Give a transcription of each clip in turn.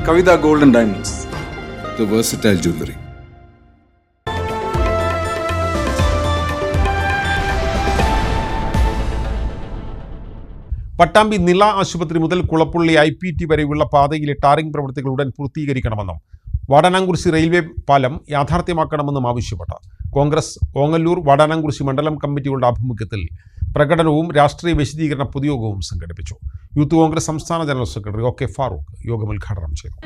Kavita Gold and Diamonds. The versatile jewelry. Pattambi നില ആശുപത്രി മുതൽ കുളപ്പുള്ളി IPT വരെയുള്ള പാതയിലെ ടാറിംഗ് പ്രവൃത്തികൾ ഉടൻ പൂർത്തീകരിക്കണമെന്നും വാടാനാംകുറിശി റെയിൽവേ പാലം യാഥാർത്ഥ്യമാക്കണമെന്നും ആവശ്യപ്പെട്ട കോൺഗ്രസ് ഓങ്ങല്ലൂർ വാടാനാംകുറിശി മണ്ഡലം കമ്മിറ്റികളുടെ ആഭിമുഖ്യത്തിൽ പ്രകടനവും രാഷ്ട്രീയ വിശദീകരണ പൊതുയോഗവും സംഘടിപ്പിച്ചു. യൂത്ത് കോൺഗ്രസ് സംസ്ഥാന ജനറൽ സെക്രട്ടറി OK ഫാറൂഖ് യോഗം ഉദ്ഘാടനം ചെയ്തു.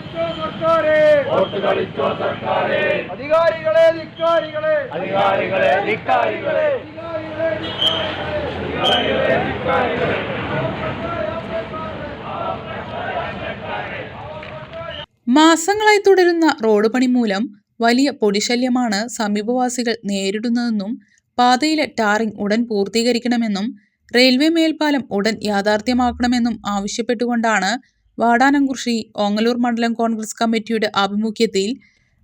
മാസങ്ങളായി തുടരുന്ന റോഡ് പണി മൂലം വലിയ പൊടിശല്യമാണ് സമീപവാസികൾ നേരിടുന്നതെന്നും പാതയിലെ ടാറിംഗ് ഉടൻ പൂർത്തീകരിക്കണമെന്നും റെയിൽവേ മേൽപ്പാലം ഉടൻ യാഥാർത്ഥ്യമാക്കണമെന്നും ആവശ്യപ്പെട്ടുകൊണ്ടാണ് വാടാനാംകുറിശി ഓങ്ങല്ലൂർ മണ്ഡലം കോൺഗ്രസ് കമ്മിറ്റിയുടെ ആഭിമുഖ്യത്തിൽ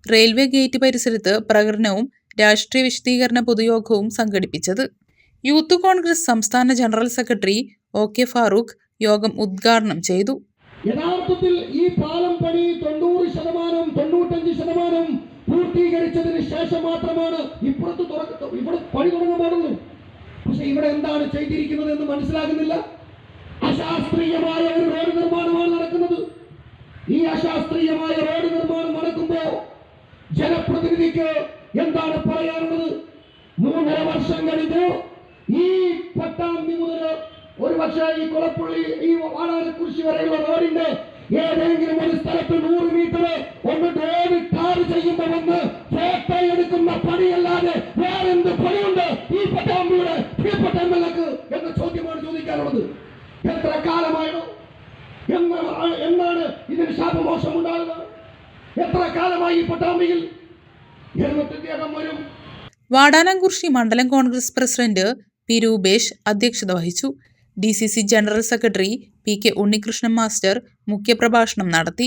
റെയിൽവേ ഗേറ്റ് പരിസരത്ത് പ്രകടനവും രാഷ്ട്രീയ വിശദീകരണ പൊതുയോഗവും സംഘടിപ്പിച്ചത്. യൂത്ത് കോൺഗ്രസ് സംസ്ഥാന ജനറൽ സെക്രട്ടറി OK ഫാറൂഖ് യോഗം ഉദ്ഘാടനം ചെയ്തു. യഥാർത്ഥത്തിൽ ഈ പാലം പണി 90%, 95% പൂർത്തീകരിച്ചതിന് ശേഷം മാത്രമാണ് ഇവിടെ പണി തുടങ്ങാൻ പാടുള്ളൂ. പക്ഷെ ഇവിടെ എന്താണ് ചെയ്തിരിക്കുന്നത് എന്ന് മനസ്സിലാകുന്നില്ല. അശാസ്ത്രീയമായ ഒരു റോഡ് നിർമ്മാണമാണ് നടക്കുന്നത്. ഈ അശാസ്ത്രീയമായ റോഡ് നിർമ്മാണം നടക്കുമ്പോൾ ജനപ്രതിനിധിക്ക് എന്താണ് പറയാനുള്ളത്? 3.5 വർഷം കഴിഞ്ഞു ഈ പട്ടാമ്പി മുതൽ ഒരു പക്ഷേ ഈ കുളപ്പുള്ളി ഈ വാടാനാംകുറിശി വരെയുള്ള റോഡിന്റെ ഏതെങ്കിലും ഒരു സ്ഥലത്ത് 100 മീറ്റർ ഒന്ന് റോഡ് ടാർ ചെയ്യുമ്പോൾ വന്ന് ഫോട്ടോ എടുക്കുന്ന പണിയല്ലാതെ വേറെന്ത് പണിയുണ്ട് ഈ പട്ടാമ്പിയുടെ പ്രിയപ്പെട്ട MLAക്ക് എന്ന ചോദ്യമാണ് ചോദിക്കാനുള്ളത്. എത്ര കാലമായോ എന്നാണ് ഇതിന് ശാപമോശം ഉണ്ടാകുക? എത്ര കാലമായി ഈ പട്ടാമ്പിയിൽ അദ്ദേഹം വരും? വാടാനാംകുറിശി മണ്ഡലം കോൺഗ്രസ് പ്രസിഡന്റ് P രൂപേഷ് അധ്യക്ഷത വഹിച്ചു. DCC general secretary PK Unnikrishnan master മുഖ്യപ്രഭാഷണം നടത്തി.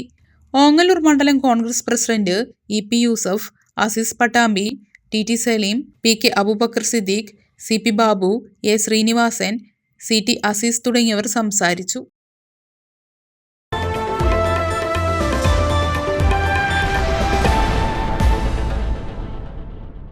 ഓങ്ങല്ലൂർ മണ്ഡലം Congress president EP Yusuf, Azeez Pattambi, TT Saleem, PK Aboobacker Siddique, CP Babu, A Sreenivasan, CT Azeez തുടങ്ങിയവർ സംസാരിച്ചു.